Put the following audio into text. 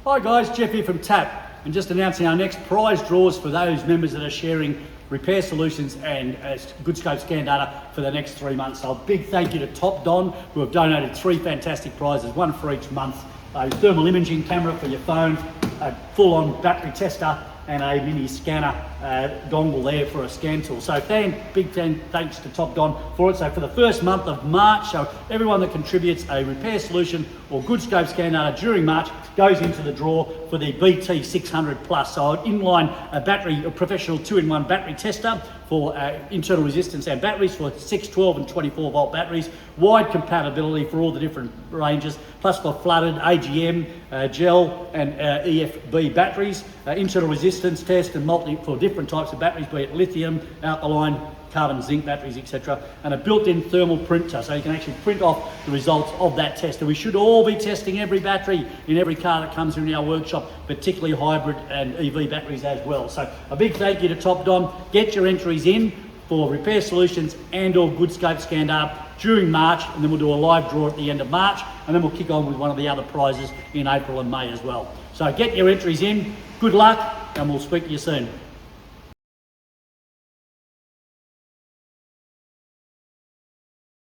Hi guys, Jeff here from TAP, and just announcing our next prize draws for those members that are sharing repair solutions and good scope scan data for the next 3 months. So a big thank you to TOPDON, who have donated 3 fantastic prizes, one for each month: a thermal imaging camera for your phone, a full-on battery tester, and a mini scanner dongle there for a scan tool. So big thanks to TOPDON for it. So for the first month of March, so everyone that contributes a repair solution or good scope scan data during March goes into the draw for the BT600 Plus. So an inline battery, a professional 2-in-1 battery tester for internal resistance and batteries for 6, 12 and 24 volt batteries, wide compatibility for all the different ranges, plus for flooded, AGM, gel and EFB batteries, internal resistance test and for different types of batteries, be it lithium, alkaline, carbon, zinc batteries, etc., and a built-in thermal printer, so you can actually print off the results of that test. And we should all be testing every battery in every car that comes in our workshop, particularly hybrid and EV batteries as well. So a big thank you to TOPDON. Get your entries in for repair solutions and or good scope scan data during March, and then we'll do a live draw at the end of March, and then we'll kick on with one of the other prizes in April and May as well. So get your entries in, good luck, and we'll speak to you soon.